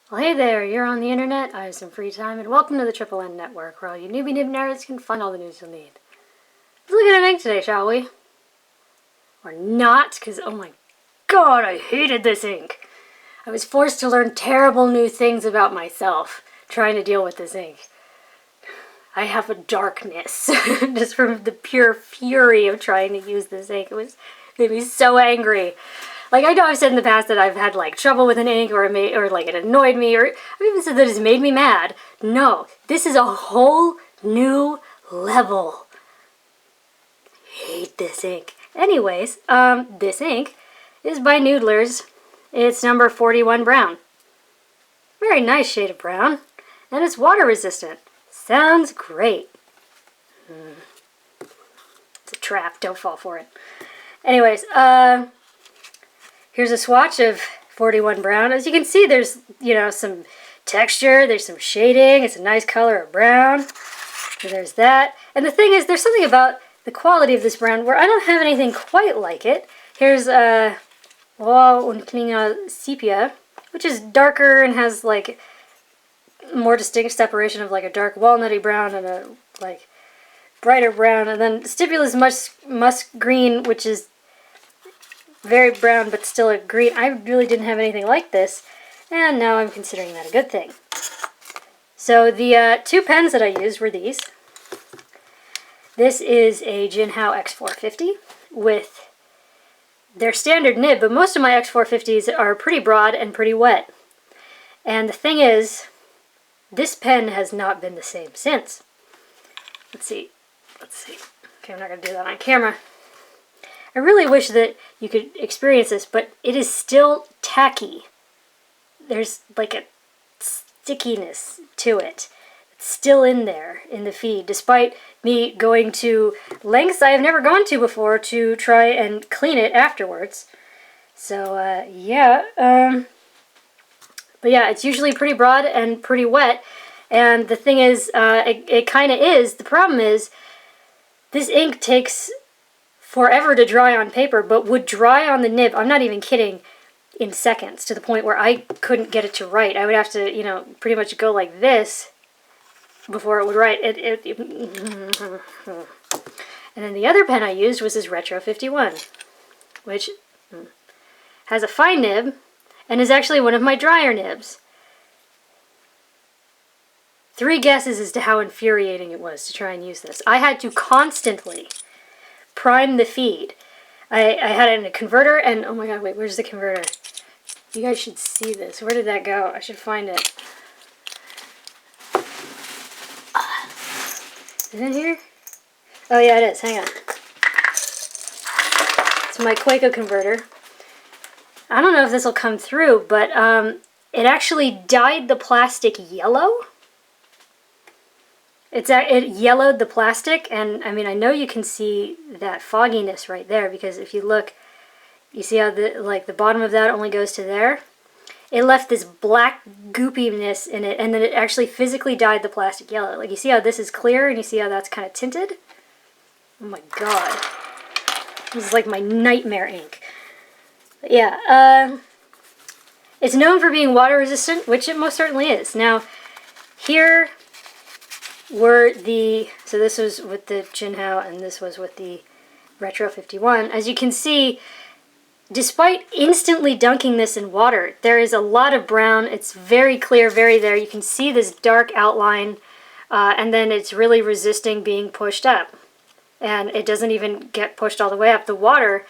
Well, hey there, you're on the internet, I have some free time, and welcome to the Triple N Network, where all you newbie nib nerds can find all the news you'll need. Let's look at an ink today, shall we? Or not, because oh my god, I hated this ink. I was forced to learn terrible new things about myself, trying to deal with this ink. I have a darkness, just from the pure fury of trying to use this ink. It made me so angry. Like, I know I've said in the past that I've had, like, trouble with an ink, or it annoyed me, or I've even said that it's made me mad. No, this is a whole new level. Hate this ink. Anyways, this ink is by Noodlers. It's number 41 brown. Very nice shade of brown. And it's water resistant. Sounds great. It's a trap, don't fall for it. Anyways, here's a swatch of 41 brown. As you can see, there's, some texture, there's some shading. It's a nice color of brown. So there's that. And the thing is, there's something about the quality of this brown where I don't have anything quite like it. Here's Sepia, which is darker and has, like, more distinct separation of, like, a dark walnutty brown and a, like, brighter brown. And then Stipula's musk green, which is very brown, but still a green. I really didn't have anything like this, and now I'm considering that a good thing. So the two pens that I used were these. This is a JinHao X450 with their standard nib, but most of my X450s are pretty broad and pretty wet. And the thing is, this pen has not been the same since. Let's see. Okay, I'm not going to do that on camera. I really wish that you could experience this, but it is still tacky. There's like a stickiness to it. It's still in there in the feed, despite me going to lengths I have never gone to before to try and clean it afterwards. So, but yeah, it's usually pretty broad and pretty wet. And the thing is, it kind of is. The problem is, this ink takes forever to dry on paper, but would dry on the nib, I'm not even kidding, in seconds, to the point where I couldn't get it to write. I would have to, pretty much go like this before it would write. And then the other pen I used was this Retro 51, which has a fine nib and is actually one of my drier nibs. 3 guesses as to how infuriating it was to try and use this. I had to constantly prime the feed. I had it in a converter, and oh my god, wait, where's the converter? You guys should see this. Where did that go? I should find it. Is it in here? Oh yeah, it is. Hang on. It's my Royko Converter. I don't know if this will come through, but it actually dyed the plastic yellow. It yellowed the plastic, and I mean, I know you can see that fogginess right there, because if you look, you see how the bottom of that only goes to there? It left this black goopiness in it, and then it actually physically dyed the plastic yellow. Like, you see how this is clear, and you see how that's kind of tinted? Oh my god. This is like my nightmare ink. But yeah, it's known for being water resistant, which it most certainly is. Now, here were so this was with the JinHao and this was with the Retro 51. As you can see, despite instantly dunking this in water, there is a lot of brown. It's very clear, very there. You can see this dark outline, and then it's really resisting being pushed up. And it doesn't even get pushed all the way up. The water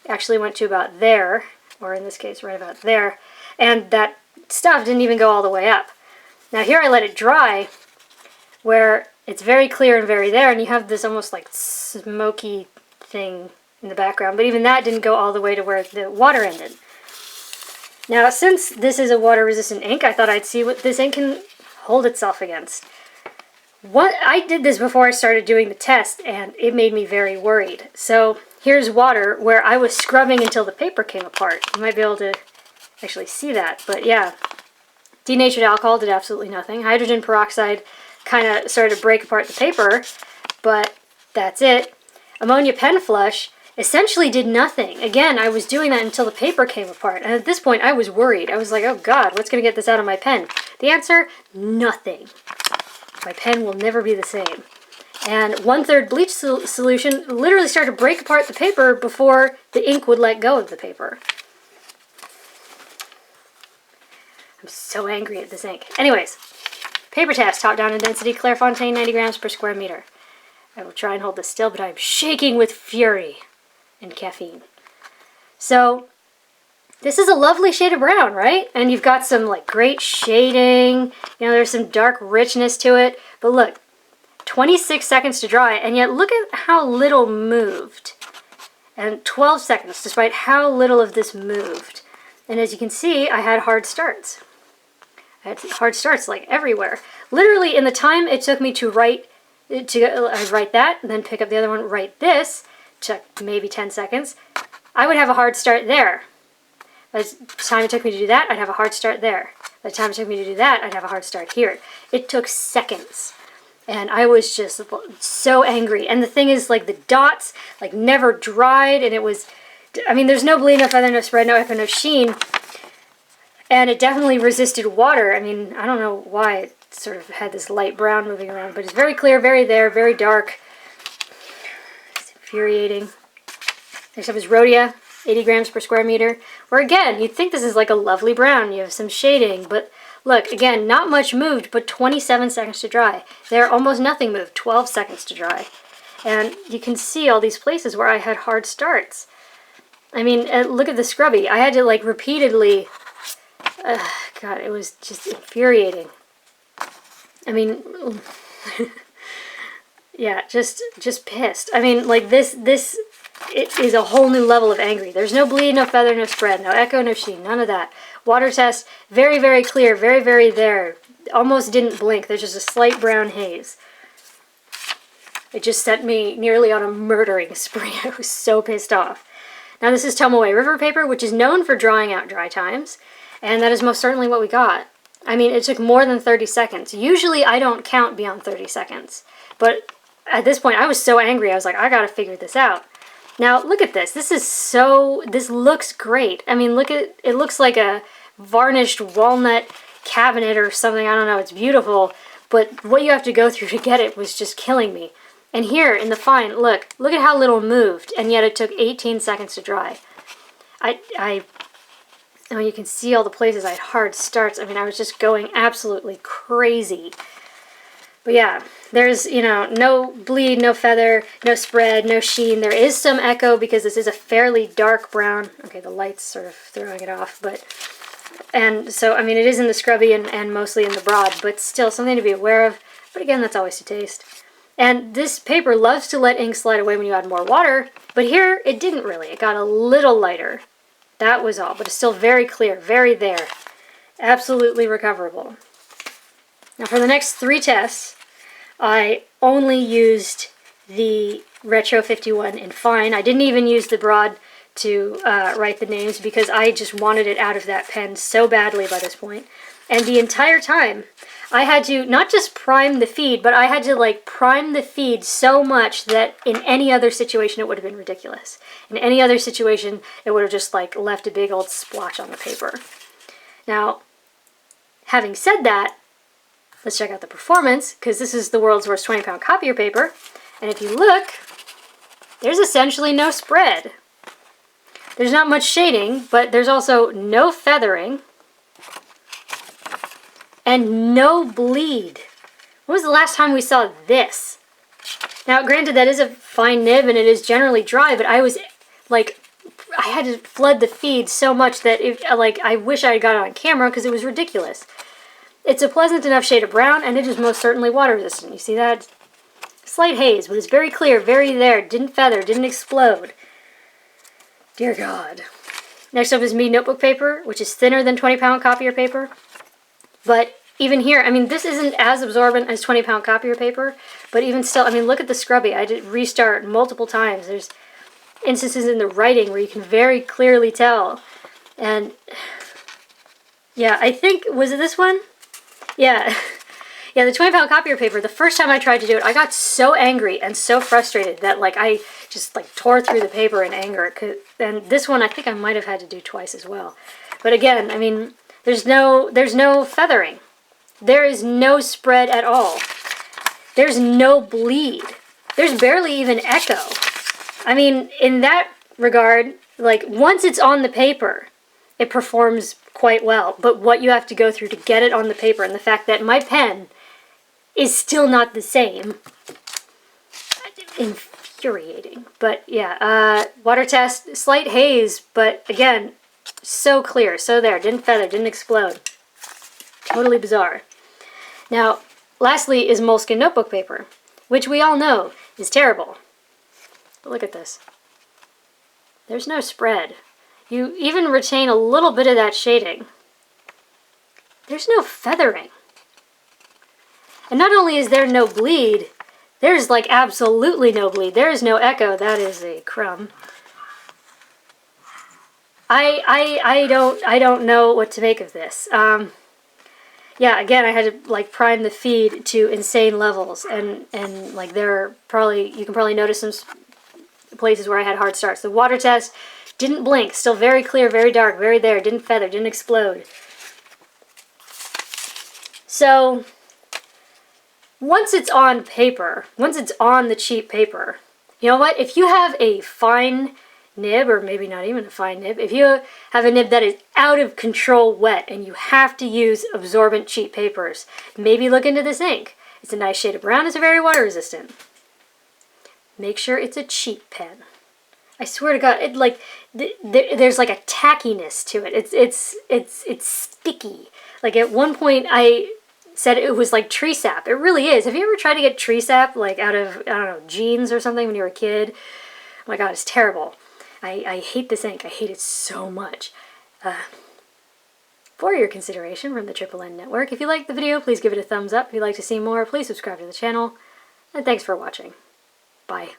actually went to about there, or in this case, right about there, and that stuff didn't even go all the way up. Now here I let it dry, where it's very clear and very there, and you have this almost like smoky thing in the background, but even that didn't go all the way to where the water ended. Now, since this is a water-resistant ink, I thought I'd see what this ink can hold itself against. I did this before I started doing the test, and it made me very worried. So here's water where I was scrubbing until the paper came apart. You might be able to actually see that, but yeah. Denatured alcohol did absolutely nothing. Hydrogen peroxide kind of started to break apart the paper, but that's it. Ammonia pen flush essentially did nothing. Again, I was doing that until the paper came apart. And at this point, I was worried. I was like, oh God, what's going to get this out of my pen? The answer, nothing. My pen will never be the same. And 1/3 bleach solution literally started to break apart the paper before the ink would let go of the paper. I'm so angry at this ink. Anyways, paper test, top down in density, Clairefontaine, 90 grams per square meter. I will try and hold this still, but I'm shaking with fury and caffeine. So, this is a lovely shade of brown, right? And you've got some like great shading, you know, there's some dark richness to it. But look, 26 seconds to dry, and yet look at how little moved. And 12 seconds, despite how little of this moved. And as you can see, I had hard starts. I had hard starts like everywhere. Literally, in the time it took me to write that, and then pick up the other one, write this, took maybe 10 seconds, I would have a hard start there. By the time it took me to do that, I'd have a hard start there. By the time it took me to do that, I'd have a hard start here. It took seconds. And I was just so angry. And the thing is, like, the dots, like, never dried, and it was, I mean, there's no bleed, no feather, no spread, no echo, no sheen. And it definitely resisted water. I mean, I don't know why it sort of had this light brown moving around, but it's very clear, very there, very dark. It's infuriating. Next up is Rhodia, 80 grams per square meter, where again, you'd think this is like a lovely brown. You have some shading, but look, again, not much moved, but 27 seconds to dry. There, almost nothing moved, 12 seconds to dry. And you can see all these places where I had hard starts. I mean, look at the scrubby. I had to, like, repeatedly, God, it was just infuriating. I mean, yeah, just pissed. I mean, like, this, it is a whole new level of angry. There's no bleed, no feather, no spread, no echo, no sheen, none of that. Water test, very, very clear, very, very there. Almost didn't blink. There's just a slight brown haze. It just sent me nearly on a murdering spree. I was so pissed off. Now this is Tomoe River paper, which is known for drying out dry times, and that is most certainly what we got. I mean, it took more than 30 seconds. Usually I don't count beyond 30 seconds, but at this point I was so angry, I was like, I gotta figure this out. Now, look at this. This looks great. I mean, look at, it looks like a varnished walnut cabinet or something. I don't know. It's beautiful. But what you have to go through to get it was just killing me. And here in the fine, look at how little moved. And yet it took 18 seconds to dry. I mean, you can see all the places I had hard starts. I mean, I was just going absolutely crazy. But yeah, there's, you know, no bleed, no feather, no spread, no sheen. There is some echo because this is a fairly dark brown. Okay, the light's sort of throwing it off, but, and so, I mean, it is in the scrubby and mostly in the broad, but still something to be aware of. But again, that's always to taste. And this paper loves to let ink slide away when you add more water, but here it didn't really. It got a little lighter. That was all, but it's still very clear, very there. Absolutely recoverable. Now for the next 3 tests, I only used the Retro 51 in fine. I didn't even use the broad to write the names because I just wanted it out of that pen so badly by this point. And the entire time, I had to not just prime the feed, but I had to like prime the feed so much that in any other situation it would have been ridiculous. In any other situation, it would have just like left a big old splotch on the paper. Now, having said that, let's check out the performance, because this is the world's worst 20-pound copier paper. And if you look, there's essentially no spread. There's not much shading, but there's also no feathering and no bleed. When was the last time we saw this? Now, granted, that is a fine nib and it is generally dry, but I was like, I had to flood the feed so much that I wish I had got it on camera because it was ridiculous. It's a pleasant enough shade of brown, and it is most certainly water resistant. You see that? Slight haze, but it's very clear, very there. Didn't feather, didn't explode. Dear God. Next up is Mead Notebook Paper, which is thinner than 20-pound copier paper. But even here, I mean, this isn't as absorbent as 20-pound copier paper, but even still, I mean, look at the scrubby. I did restart multiple times. There's instances in the writing where you can very clearly tell. And yeah, I think, was it this one? Yeah, Yeah, the 20-pound copier paper, the first time I tried to do it, I got so angry and so frustrated that, like, I just, like, tore through the paper in anger. And this one, I think I might have had to do twice as well. But again, I mean, there's no feathering. There is no spread at all. There's no bleed. There's barely even echo. I mean, in that regard, like, once it's on the paper, it performs quite well. But what you have to go through to get it on the paper, and the fact that my pen is still not the same. Infuriating. But yeah, water test, slight haze, but again, so clear, so there, didn't feather, didn't explode. Totally bizarre. Now, lastly is Moleskine notebook paper, which we all know is terrible. But look at this. There's no spread. You even retain a little bit of that shading. There's no feathering. And not only is there no bleed, there's like absolutely no bleed. There is no echo. That is a crumb. I don't know what to make of this. Yeah, again, I had to like prime the feed to insane levels, and like you can probably notice some places where I had hard starts. The water test didn't blink, still very clear, very dark, very there, didn't feather, didn't explode. So once it's on paper, once it's on the cheap paper, you know what? If you have a fine nib, or maybe not even a fine nib, if you have a nib that is out of control wet and you have to use absorbent cheap papers, maybe look into this ink. It's a nice shade of brown, it's very water resistant. Make sure it's a cheap pen. I swear to God, it like there's like a tackiness to it. It's sticky. Like at one point I said it was like tree sap. It really is. Have you ever tried to get tree sap like out of, I don't know, jeans or something when you were a kid? Oh my God, it's terrible. I hate this ink. I hate it so much. For your consideration from the Triple N Network, if you liked the video, please give it a thumbs up. If you'd like to see more, please subscribe to the channel. And thanks for watching. Bye.